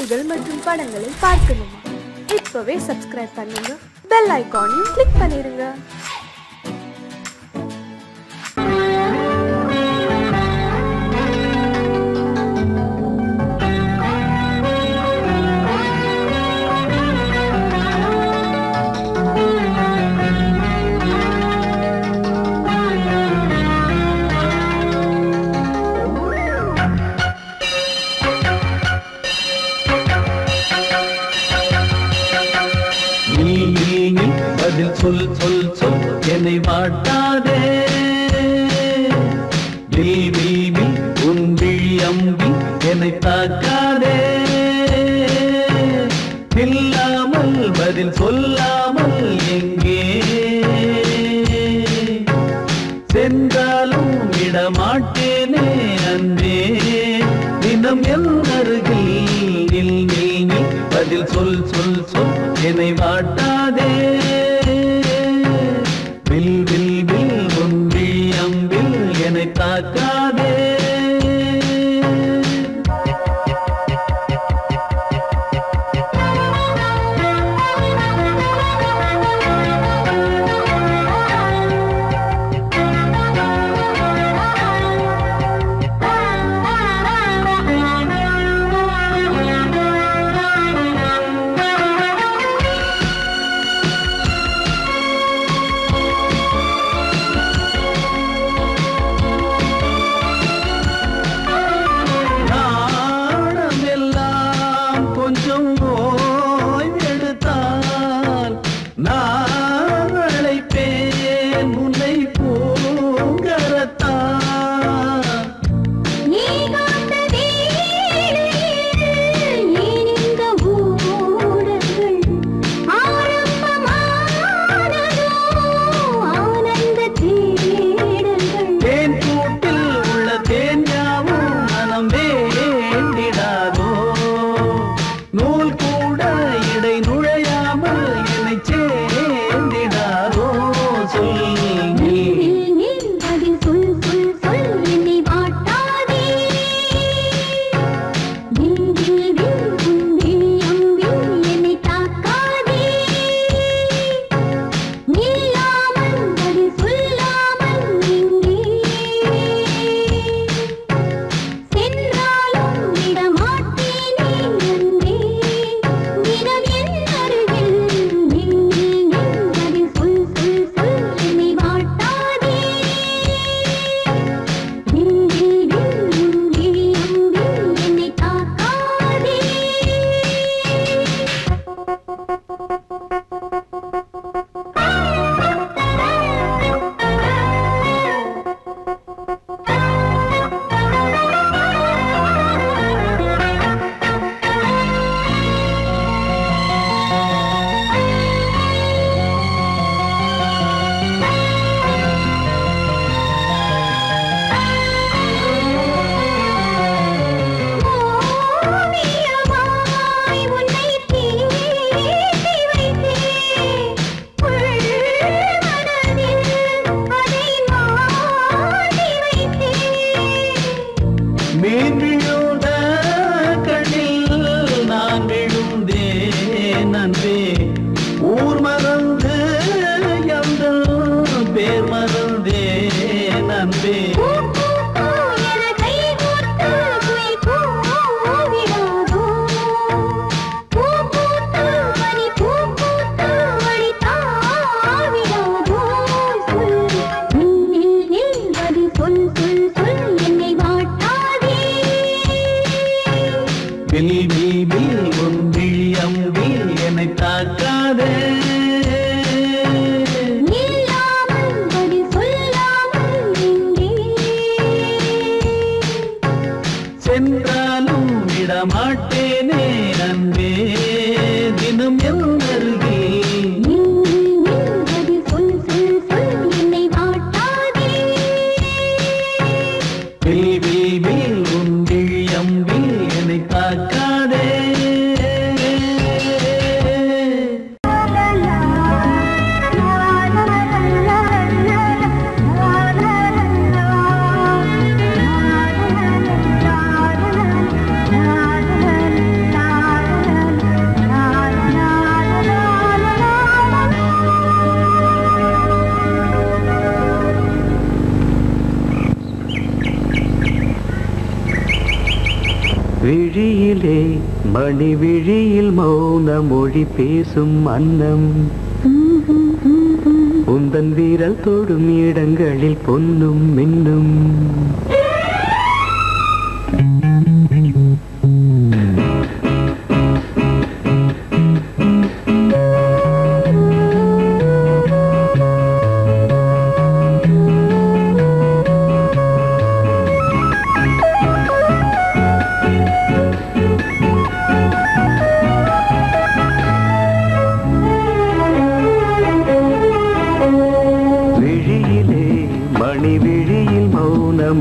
பாடல்கள் மற்றும் படங்களை பார்க்கணுமா? இப்பவே சப்ஸ்கிரைப் பண்ணுங்க, பெல் ஐகானையும் கிளிக் பண்ணிருங்க. சொல் சொல் சொல் என்னை வாட்டாதே, உன் விழி அம்பி என்னை தாக்காதே. இல்லாமல் பதில் சொல்லாமல் எங்கே சென்றாலும் விடமாட்டேனே அன்பே. தினம் என் அருகில் நில் நில் நில், பதில் சொல் சொல் சொல் என்னை வாட்டாதே. வில் வில் வில் உன் விழி அம்பில் என்னை தாக்காதே. விழியிலே மணி விழியில் மௌன மொழி பேசும் அன்னம் உந்தன் வீரல் தொடும் இடங்களில் பொன்னும் மின்னும்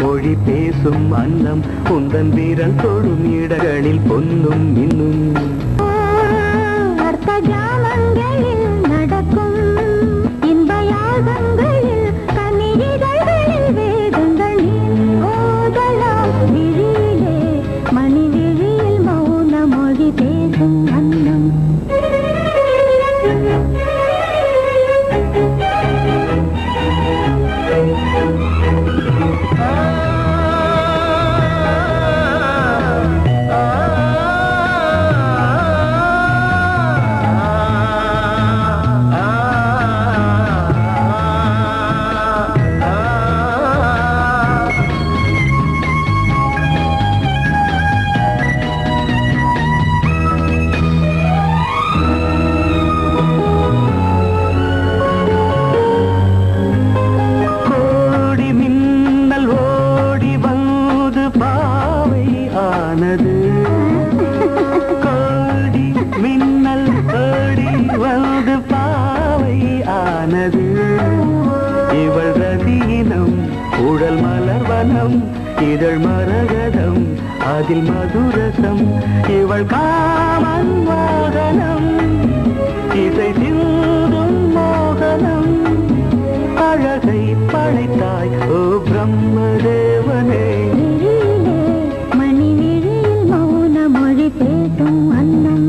மொழி பேசும் அன்னம் உந்தன் வீரல் தொடும் இடங்களில் பொன்னும் மின்னும் அர்த்த ஜாமங்களில் நடக்கும் இன்ப யாகங்களில் கனிதழ்களில் வேதங்கள் ஓதலாம் விழியிலே மணி விழியில் மௌன மொழி பேசும் அன்னம் கோடி மின்னல் ஓடி வந்து பாவை ஆனது இவள் ரதியினம் உடல் மலர்வனம் இதழ் மரகதம் அதில் மதுரசம் இவள் காமன் மோகனம் இசை சிந்தும் மோகனம் அழகை படைத்தாய் ஓ பிரம்மதேவனே பேசும் அன்னம்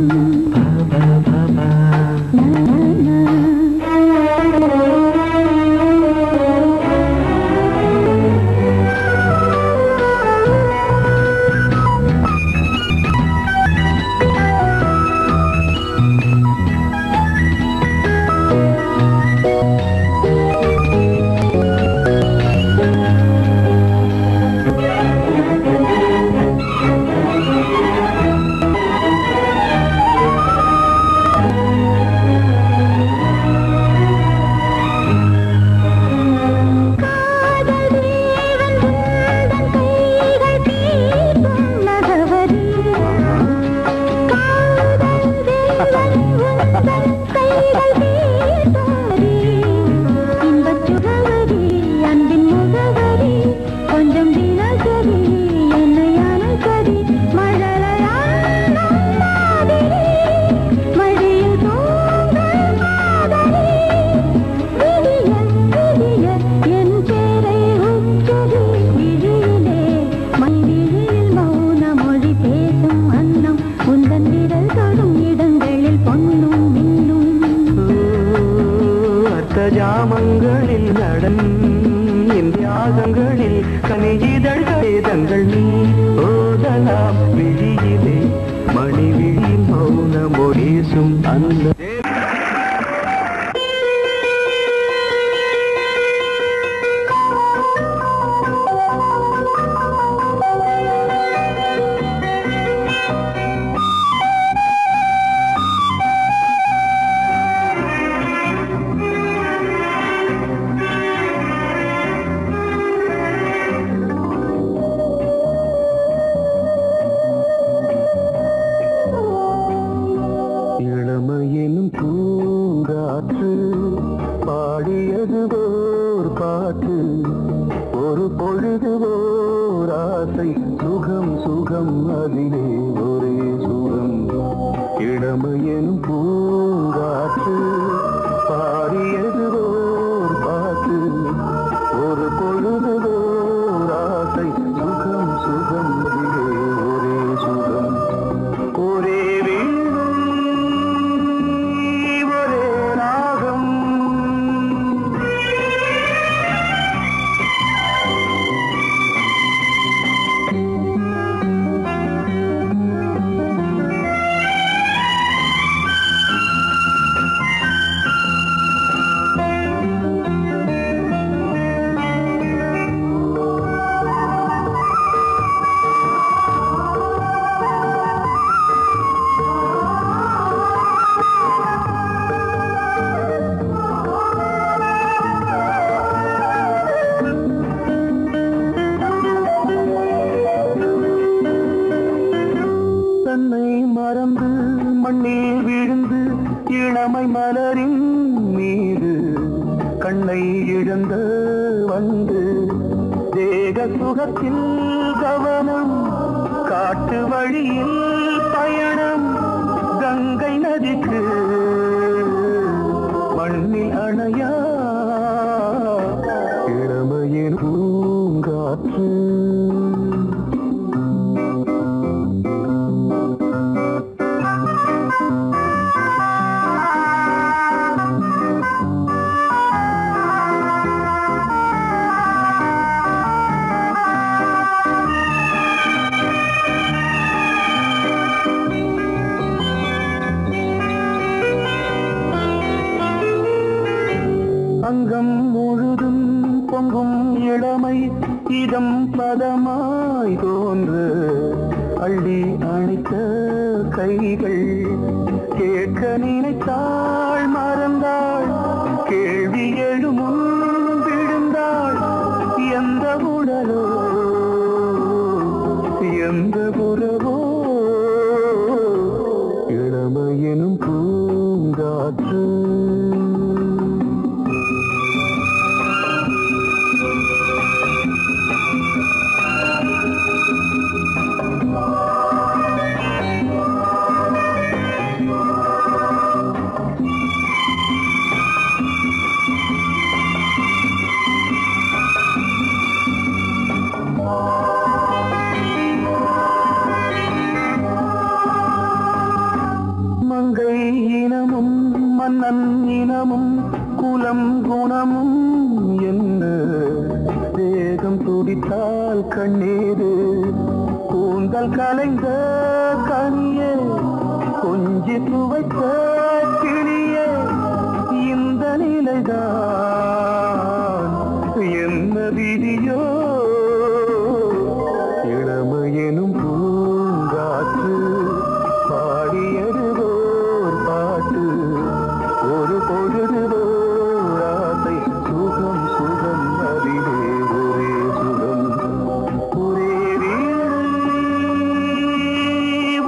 ஜாமங்களில் நடன் இந்தியாகங்களில் கனிதழ்கள் நீ ஓதலாம் விழியிலே மணி விழியில் மௌன மொழிசும் அந்த இளமையெனும் மறந்து மண்ணில் விழுந்து இளமை மலரின் மீது கண்ணை இழந்த வந்து தேக சுகத்தில் கவனம் காட்டு வழியில் பயணம் கங்கை நதிக்கு மண்ணில் அணையா இளமையின் பூங்காற்று அங்கம் முழுதும் பொங்கும் இளமை இதம் பதமாய் தோன்று அள்ளி அணைத்த கைகள் கேட்க நினைத்தாள் மறந்தாள் கேள்வி எழுமுன் விழுந்தாள் எந்த உடலோ எந்த புறவோ இளமையெனும் பூங்காற்று மங்கை இனமும் மன்னன் இனமும் குலம் குணமும் என்ன தேகம் துடித்தால் கண்ணீரு கூந்தல் கலைந்த கனியே கொஞ்சி துவைத்த கிளியே இந்த நிலைதான் என்ன விதியோ இளமையெனும் பூங்காற்று பாடியதுவோர் பாட்டு ஒரு பொழுதுவோர் ஆசை சுகம் சுகம் அதிலே ஒரே சுகம் ஒரே வீடு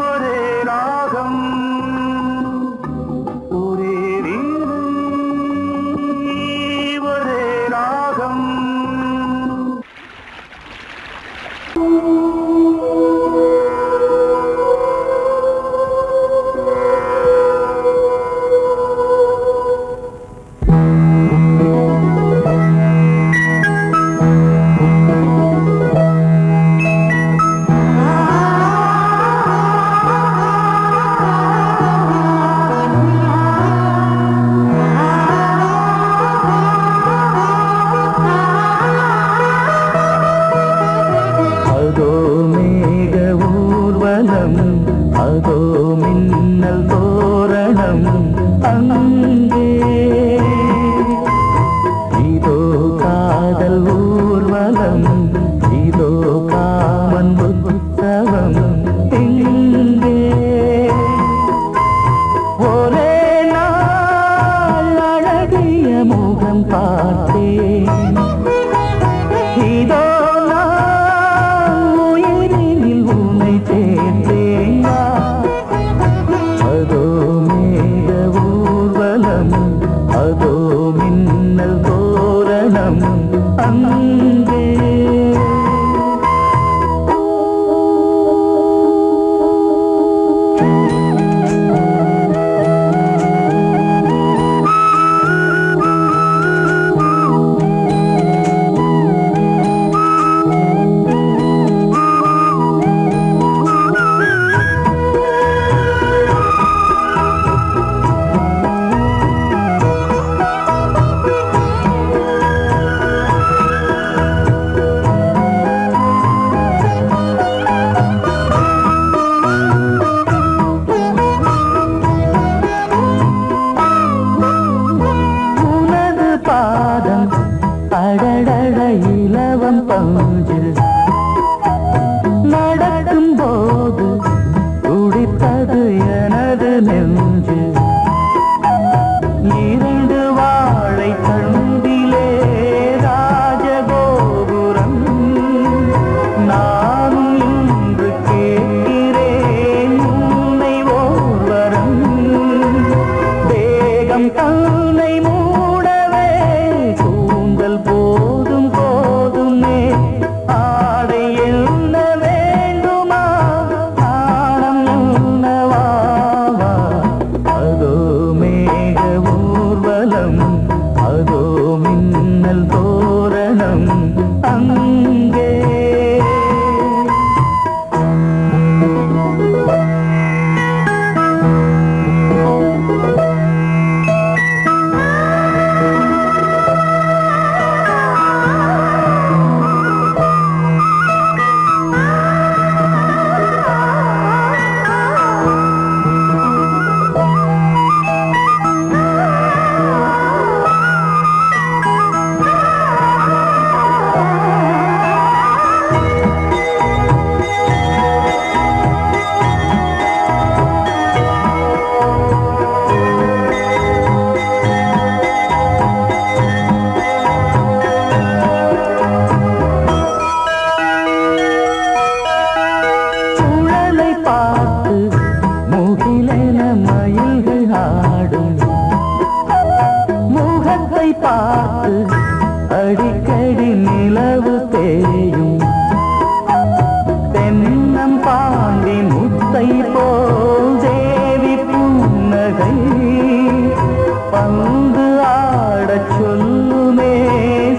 ஒரே ராகம் பார்த்து அடிக்கடி நிலவு தேயும் தென்னம் பாண்டி முத்தை போல் தேவி புன்னகை பந்து ஆடச் சொல்லுமே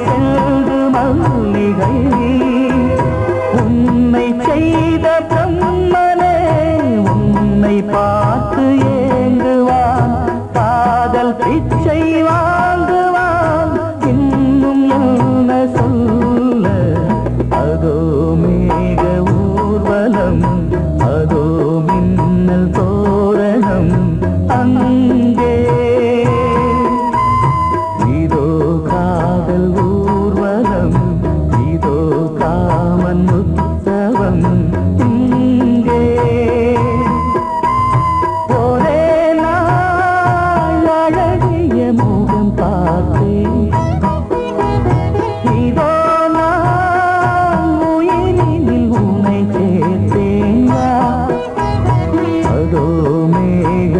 செல்து மல்லிகை உன்னை செய்த பிரம்மனே உன்னை பார்த்து ஏங்குவான் காதல் பிச்சை வாங்குவான் இன்னும் என்ன சொல்ல அதோ மேக ஊர்வலம் அதோ மின்னல் தோரணம் அங்கே இதோ காதல் ஊர்வலம் இதோ காமன் உற்சவம் இங்கே ஒரே நாள் அழகிய முகம் பார்த்தேன் இதோ நான் உயிரினில் உன்னை சேர்த்தேன் அதோ மேக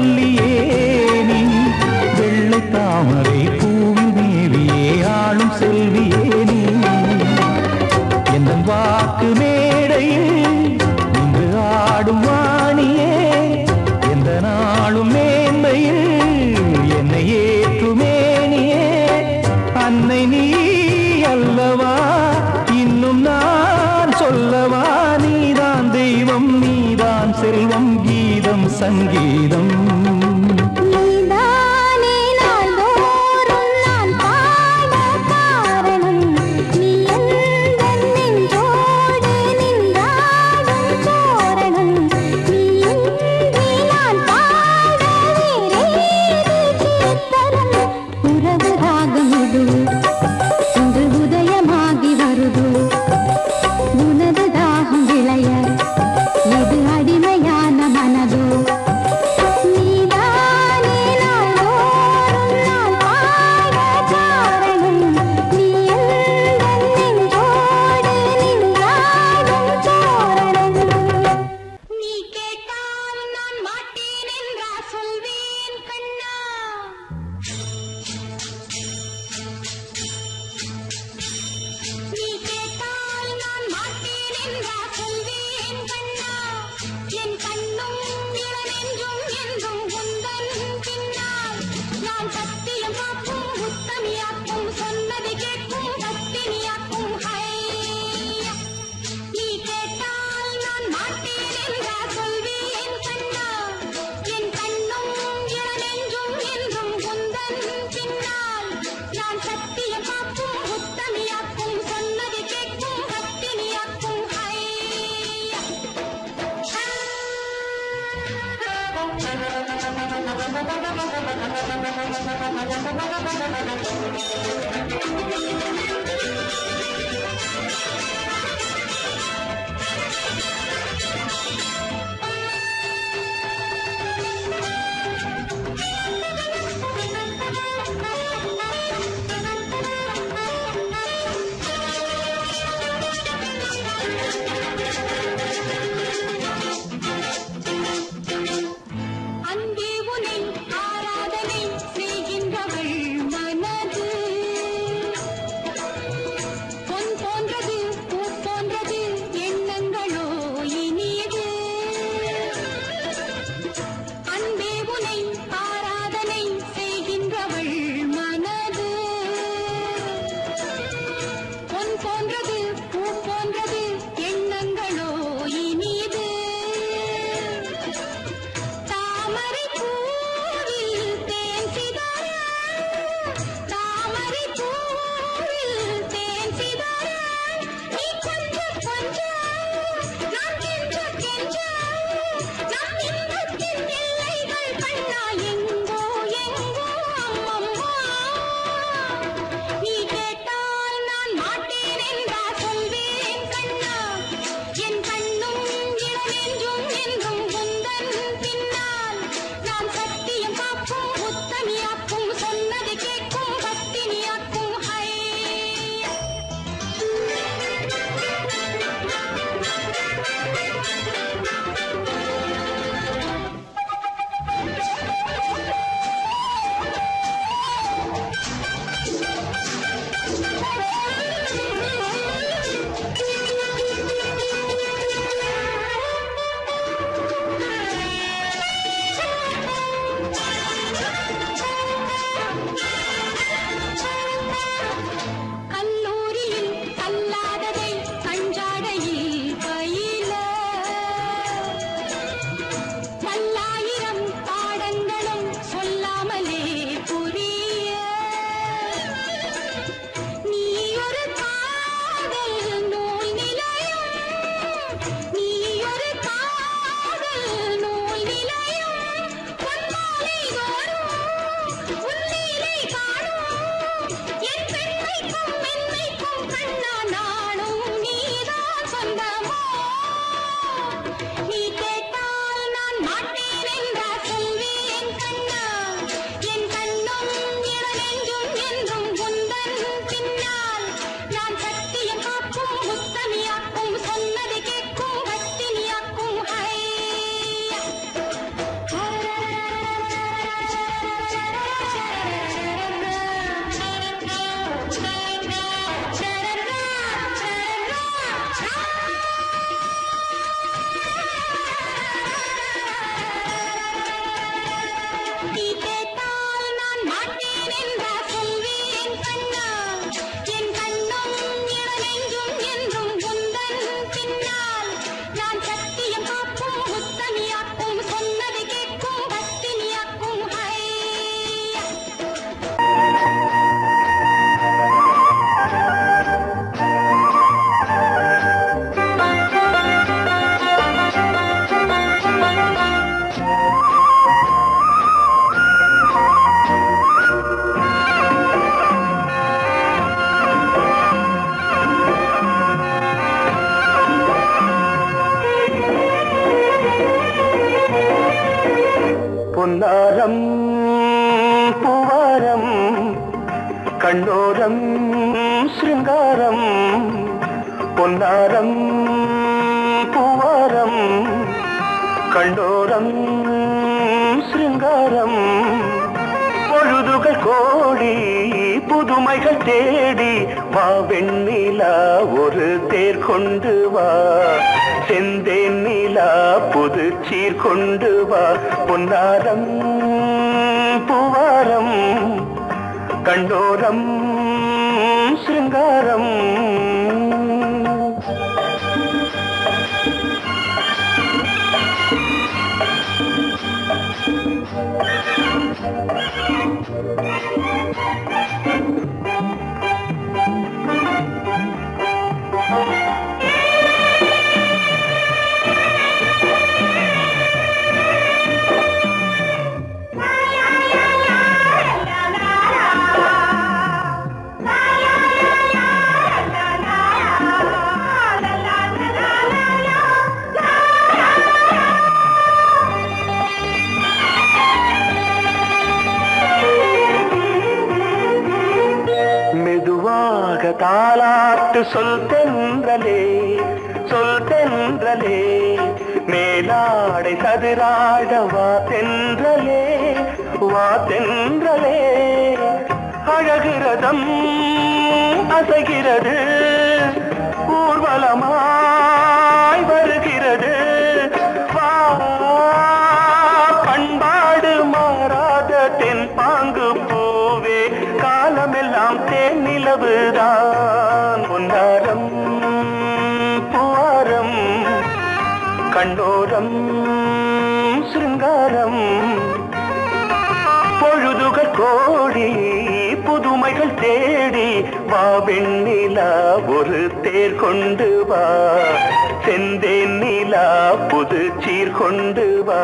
சொல்லியே நீ வெள்ளை தாமரை பூவில் மேவியே ஆளும் செல்வியே நீ எந்த வாக்கு மேடையில் இன்று ஆடும் வாணியே எந்த நாளும் மேன்மையில் என்னை ஏற்றுமேனியே அன்னை நீ அல்லவா இன்னும் நான் சொல்லவா நீதான் தெய்வம் நீதான் செல்வம் கீதம் சங்கீதம் பொன்னாரம் பூவாரம் கண்ணோரம் சிருங்காரம் பொன்னாரம் பூவாரம் கண்டோரம் சிருங்காரம் பொழுதுகள் கோடி புதுமைகள் தேடி வா வெண்ணிலா ஒரு தேர் கொண்டு வா செந்தேன் நிலா புது சீர் கொண்டு வா பொன்னாரம் பூவாரம் கண்டோரம் சிருங்காரம் தாலாட்டு சொல் தென்றலே மேலாடை சதுராட வா தென்றலே அழகிறதம் அசைகிறது ஊர்வலமாய் வருகிறது வா பண்பாடு மாறாத தென் பாங்கு பூவே காலமெல்லாம் தேன் நிலவுதான் பொன்னாரம் பூவாரம் கண்டோரம் சிருங்காரம் பொழுதுகள் கோடி புதுமைகள் தேடி வா வெண்ணிலா ஒரு தேர் கொண்டு வா செந்தேன் நிலா புது சீர் கொண்டு வா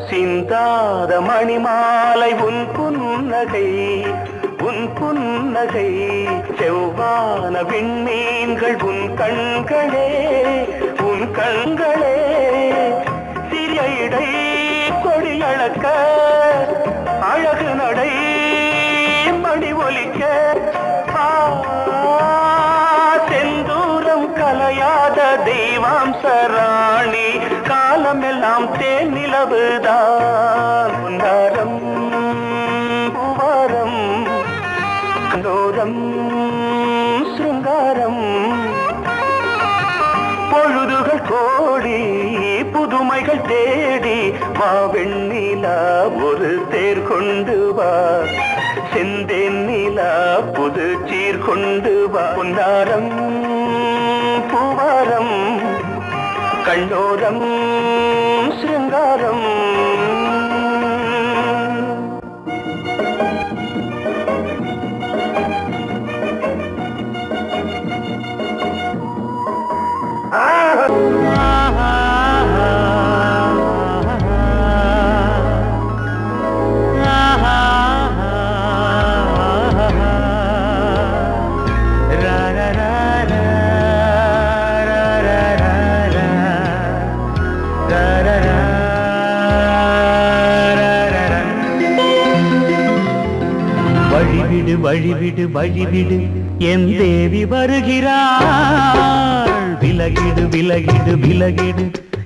சிந்தாத மணிமாலை உன் புன்னகை செவ்வான விண்மீன்கள் உன் கண்களே சிறிய இடை கொடியளக்க அழகு நடை மணி ஒலிக்க செந்தூரம் கலையாத தெய்வாம்சராணி காலமெல்லாம் தேன் நிலவுதான் பொன்னாரம் பூவாரம் கண்டோரம் சிருங்காரம் பொழுதுகள் கோடி புதுமைகள் தேடி வா வெண்ணிலா ஒரு தேர் கொண்டு வா செந்தேன் நிலா புது சீர் கொண்டு வா பொன்னாரம் பூவாரம் கண்டோரம் சிருங்காரம் வழிவிடு என் தேவி வருகிறாள் விலகிடு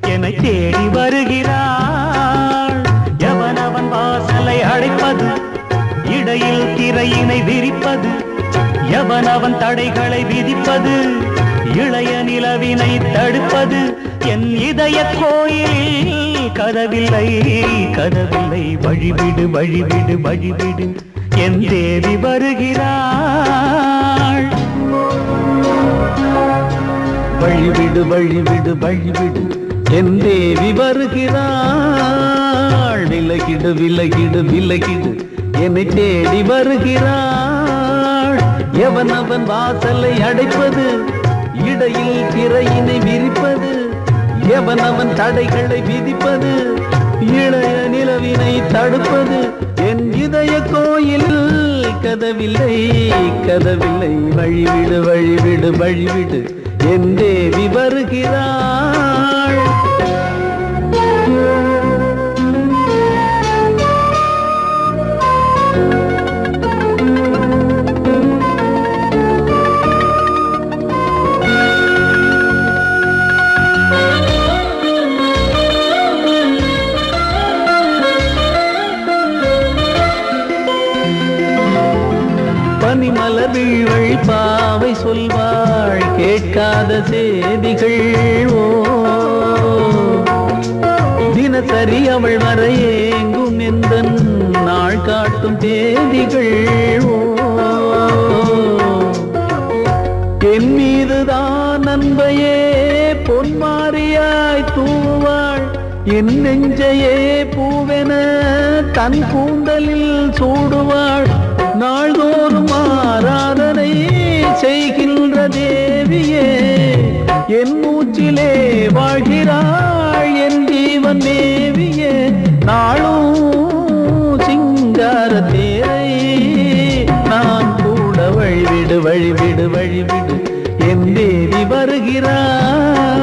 என்னை தேடி வருகிறாள் எவனவன் வாசலை அடைப்பது இடையில் திரையினை விரிப்பது எவனவன் தடைகளை விதிப்பது இளைய நிலவினை தடுப்பது என் இதய கோயில் கதவில்லை வழிவிடு என் தேவி வருகிறாள். வழிவிடு வழிவிடு வழிவிடு என் தேவி வருகிறாள். விலகிடு விலகிடு விலகிடு என்னை தேடி வருகிறாள். எவன் அவன் வாசலை அடைப்பது, இடையில் திரையினை விரிப்பது, எவன் அவன் தடைகளை விதிப்பது, இளைய நிலவினை தடுப்பது. என் இதய கோயில் கதவில்லை கதவில்லை. வழிவிடு வழிவிடு வழிவிடு என் தேவி வருகிறாள். பனிமலர் வீழ்வழி பாவை சொல்வாள் கேட்காத செய்திகள். ஓ தினசரி அவள் வர ஏங்கும் எந்த நாள் காட்டும் தேதிகள். ஓ என் மீதுதான் அன்பையே பொன்மாரியாய் தூவாள். என் நெஞ்சையே பூவென தன் கூந்தலில் சூடுவாள். நாள்தோறும் ஆராதனை செய்கின்ற தேவியே என் மூச்சிலே வாழ்கிறாள். என் ஜீவன் தேவியே நாளும் சிங்கார தேரை நான் கூட. வழிவிடு வழிவிடு வழிவிடு என் தேவி வருகிறாள்.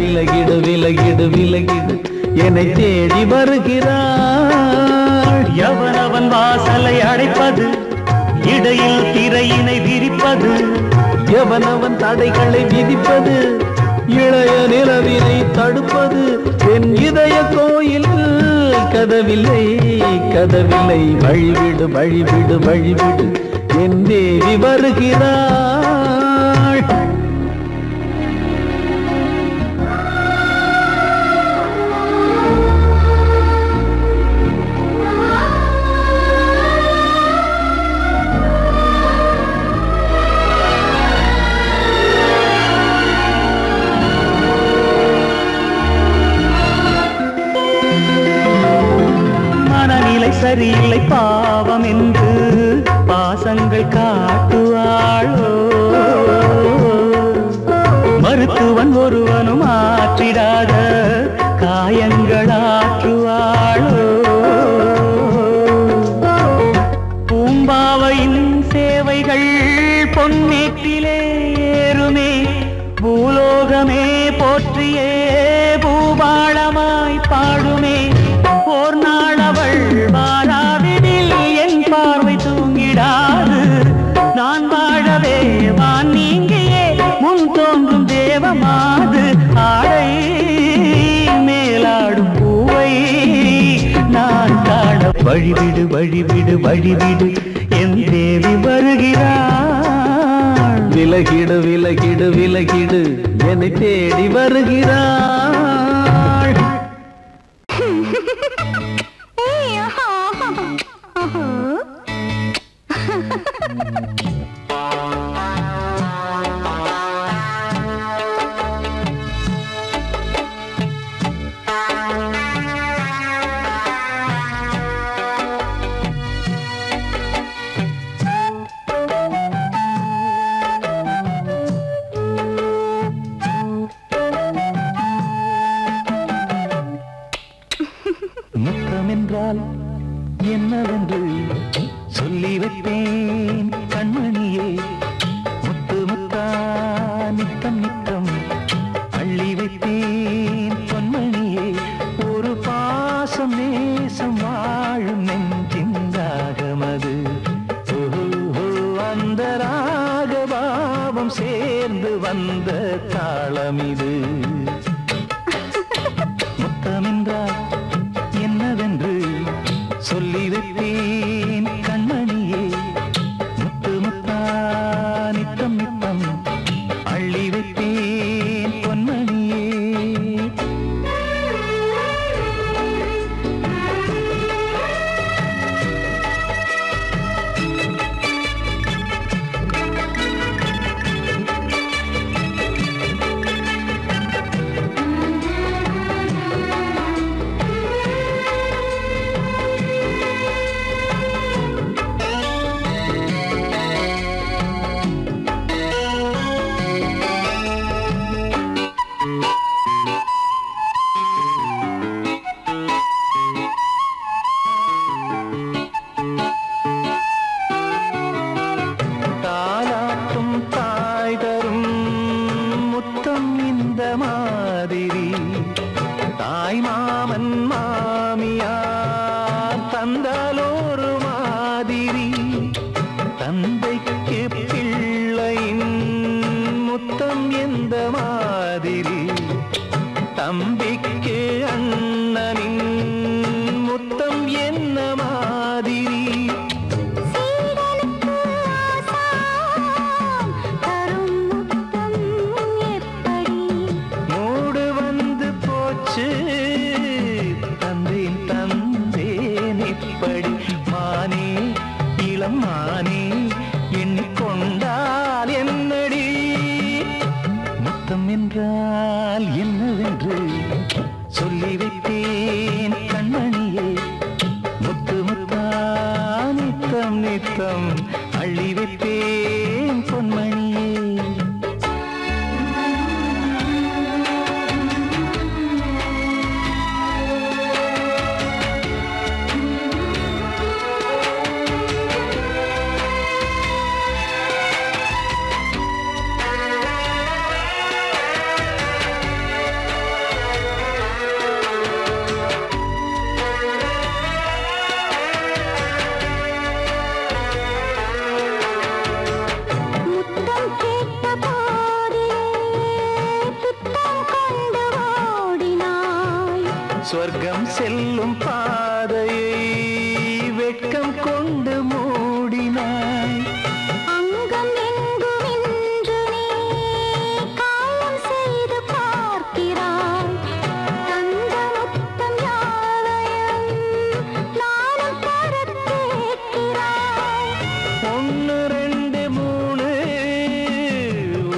விலகிடு விலகிடு விலகிடு என்னை தேடி வருகிறாள். எவனவன் வாசலை அடைப்பது, இடையில் திரையினை விரிப்பது, எவனவன் தடைகளை விதிப்பது, இளைய நிலவினை தடுப்பது. என் இதய கோயில் கதவில்லை கதவில்லை. வழிவிடு வழிவிடு வழிவிடு என் தேவி வருகிறாள். சரியில்லை பாவம் என்று பாசங்கள் காட்டுவாளோ. மருத்துவன் ஒருவனும் ஆற்றிடாத காயங்களாற்றுவாளோ. பூம்பாவையின் சேவைகள் பொன்னேற்றிலே ஏறுமே. பூலோகமே போற்றியே பூபாளமாய் பாடுமே. ஓர் நாள் அவள் வாராவிடில் என் பார்வை தூங்கிடாது. நான் வாழவே வான் நீங்கியே முன் தோன்றும் தேவமாது. ஆடை மேலாடும் பூவை நான் காண. வழிவிடு வழிவிடு வழிவிடு என் தேவி வருகிறாள். விலகிடு விலகிடு விலகிடு என்னை தேடி வருகிறாள். முத்தமென்றால் என்னவென்று சொல்லி வைப்பேன் கண்மணியே. முத்து முத்தா நித்தம் நித்தம் அள்ளி வைப்பேன் பொன்மணியே. ஒரு பாசம் நேசம் வாழும் நெஞ்சின் ராகமது. அந்த ராகபாவம் சேர்ந்து வந்த தாளமிது. முத்தமென்றால் என்னவென்று சொல்லி வைப்பேன் கண்மணியே. முத்து முத்தா நித்தம் நித்தம் அள்ளி வைப்பேன் பொன்மணியே. தாய் மாமன் மாமியார் தந்தாலோரு மாதிரி, தந்தைக்கு பிள்ளையின் முத்தம் எந்த மாதிரி, தம்பிக்கு அண்ணனின் முத்தம் என்ன மாதிரி, மூடு வந்து போச்சு தந்தேன் தந்தேன் இப்படி. மானே இளம் மானே எண்ணிக்கொண்டால் என்னடி, முத்தம் என்றால் என்னவென்று சொல்லி வைத்தேன் கண்மணியே, முத்து முத்தா நித்தம் நித்தம் அள்ளி வைத்தேன் பொன்மணியே. சொர்க்கம் செல்லும் பாதையை வெட்கம் கொண்டு மூடினாய், அங்கம் எங்குமென்று நீ காயம் செய்து பார்க்கிறாய், தந்த முத்தம் யாவையும் நானும் தரக் கேட்கிறாய். 1 2 3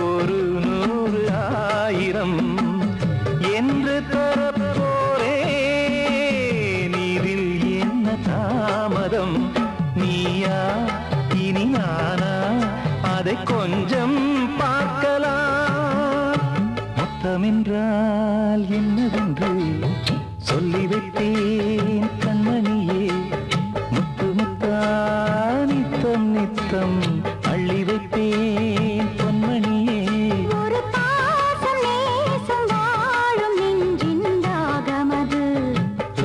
ஒரு 100 1000 என்று தரப்போரேன், இதில் என்ன தாமதம், நீயா இனி நானா அதை கொஞ்சம் பார்க்கலாம். மொத்தமென்றால் என்னவென்று சொல்லி வைத்தேன் கண்மணியே, முத்து முத்தா நித்தம் நித்தம் அள்ளி வைத்தேன் பொன்மணியே. ஒரு பாசம் நேசம் வாழும் நெஞ்சின் தாகமது,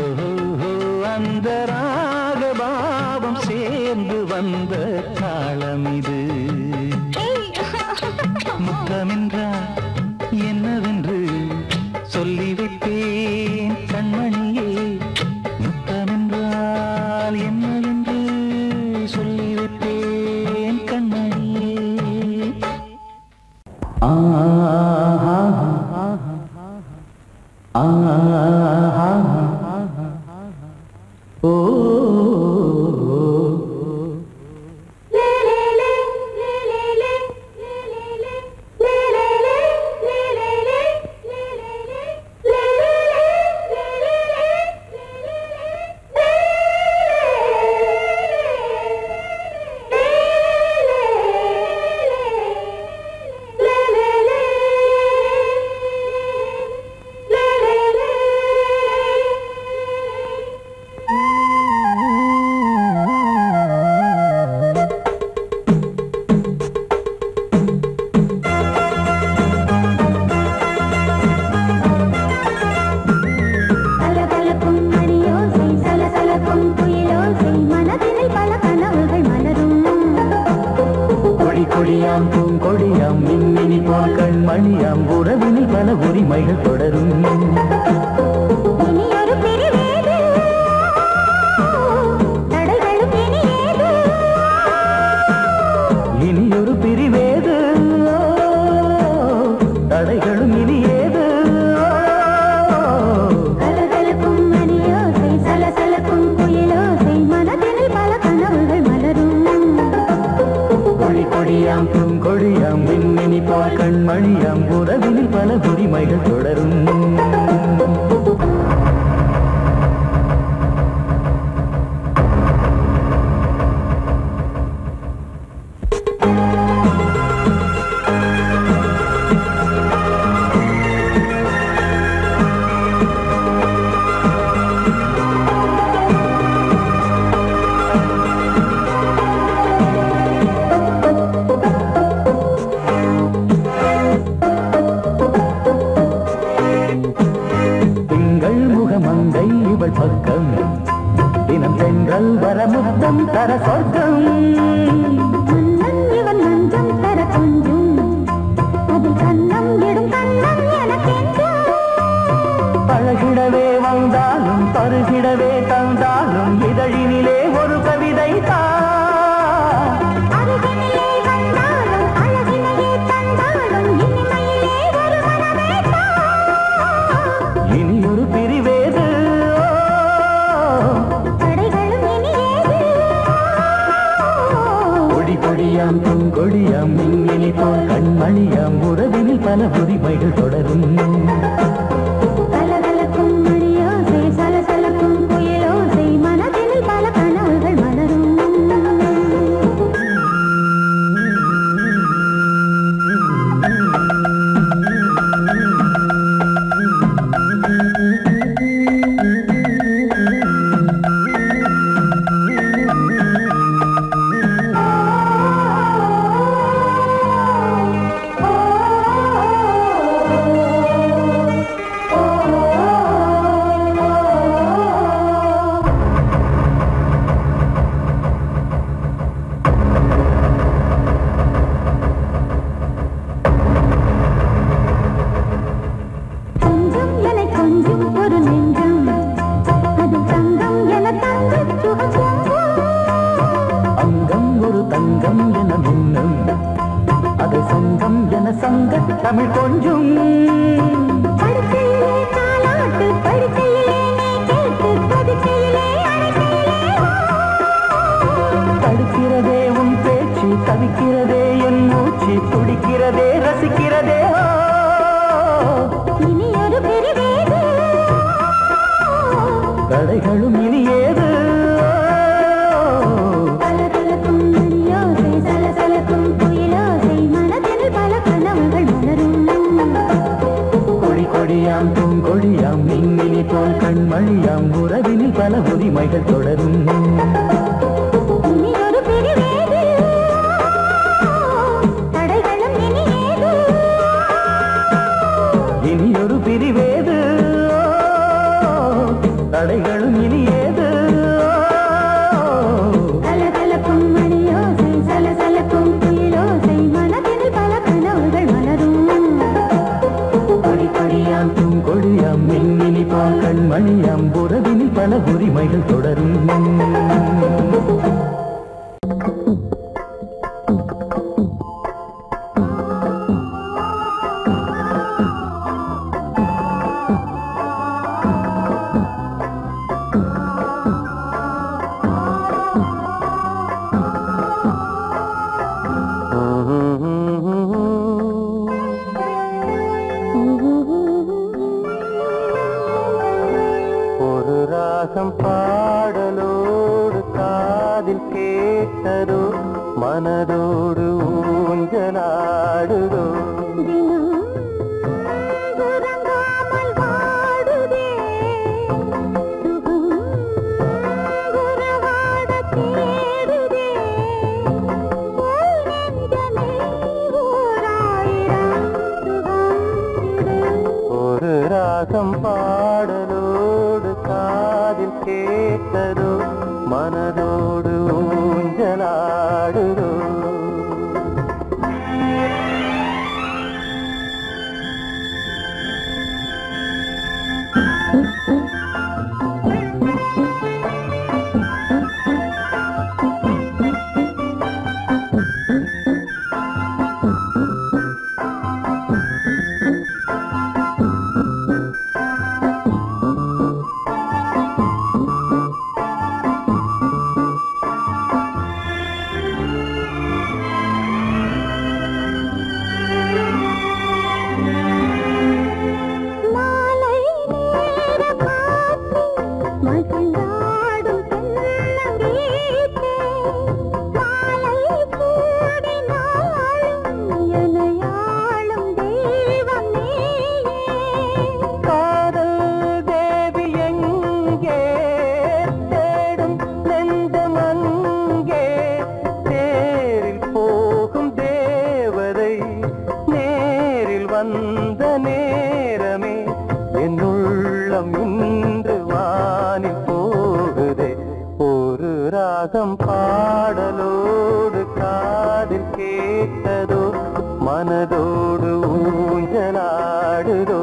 ஓஹோ, அந்த ராகபாவம் சேர்ந்து வந்த தாளம் இது. முத்தமென்றால் என்னவென்று சொல்லி வைத்தேன் கண்மணியே, முத்தமென்றால் என்னவென்று சொல்லி வைத்தேன் கண்மணியே. கொடியாம் பூங்கொடியாம் மின்மினி போல் கண்மணியாம் உறவினில் பல உரிமைகள் தொடரும். இனியொரு பிரிவேது தடைகளும் இனியேது, இனியொரு பிரிவேது தடைகளும் இனியேது. கலகலக்கும் மணியோசை சலசலக்கும் குயிலோசை மனதினில் பல கனவுகள் மலரும். கொடியாம் பூங்கொடியாம் மின்மினி போல் கண்மணியாம் உறவினில் பல உரிமைகள் தொடரும். தர சொர்க்கம் மன்னன் இவன் மஞ்சம் தர கொஞ்சும் அதில் கண்ணம் இடும் கண்ணம் எனக்கென்றும் பழகிடவே வந்தாலும் பருகிடவே தந்தாலும் இதழினிலே ஒரு கவிதை அருகினிலே வந்தாலும் அழகினையே தந்தாலும் இனிமையிலே ஒரு மனமே இனி ஒரு பிரிவேது தடைகளும் இனியேது கொடி கொடியாம் பூங்கொடியாம் மின்மினி போல் கண்மணியாம் உறவினில் பல உரிமைகள் தொடரும் கலகலக்கும் மணியோசை சலசலக்கும் குயிலோசை மனதினில் பல கனவுகள் மலரும் கொஞ்சம் என கொஞ்சம் ஒரு நெஞ்சம் அது தங்கம் என தங்க சுகம் அங்கம் ஒரு தங்கம் என மின்னும் அது சங்கம் என சங்க தமிழ் கொஞ்சும் படுக்கையிலே தாலாட்டு படுக்கையிலே நீ கேட்டு படுக்கையிலே அழைக்கையிலே தடுக்கிறதே உன் பேச்சு தவிக்கிறதே என் மூச்சு துடிக்கிறதே ரசிக்கிறதே இனி ஒரு பிரிவேது கடைகளும் இனி ஏது கலகலக்கும் மணியோசை சலசலக்கும் குயிலோசை மனதினில் பல கனவுகள் மலரும் கொடி கொடியாம் பூங்கொடியாம் மின்மினி போல் கண்மணியாம் உறவினில் பல உரிமைகள் தொடரும் இனி ஒரு பிரிவேது தடைகளும் இனியேது இனி ஒரு பிரிவேது தடைகளும் இனி ஏது கலகலக்கும் மணியோசை சலசலக்கும் குயிலோசை மனதினில் பல கனவுகள் மலரும் கொடி கொடியாம் பூங்கொடியாம் மின்மினி போல் கண்மணியாம் உறவினில் பல உரிமைகள் தொடரும் ஒரு ராகம் பாடலோடு காதில் கேட்டதோ மனதோடு ஊஞ்சலாடுதோ தினம் உறங்காமல் வாடுதே சுகம் உறவாடத் தேடுதே போல் நெஞ்சமே ஓராயிரம் சுகம் இது ஒரு ராகம் பாடலோடு காதில் கேட்டதோ மனதோடு ஊஞ்சலாடுதோ கேட்டதோ மனதோடு ஊஞ்சலாடுதோ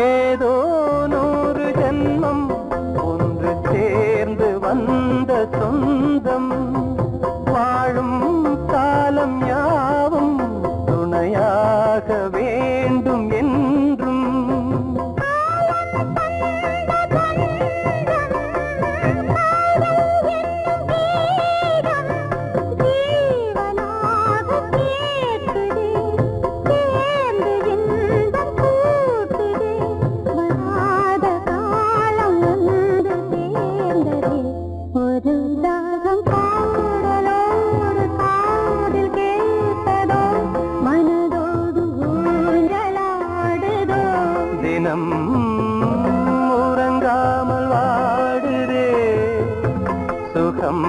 ஏதோ 100 ஜென்மம் ஒன்று சேர்ந்து வந்த சொந்தம் வாழும் காலம் யாவும் துணையாக வேண்டும் என்றும் தினம் உறங்காமல் வாடுதே சுகம்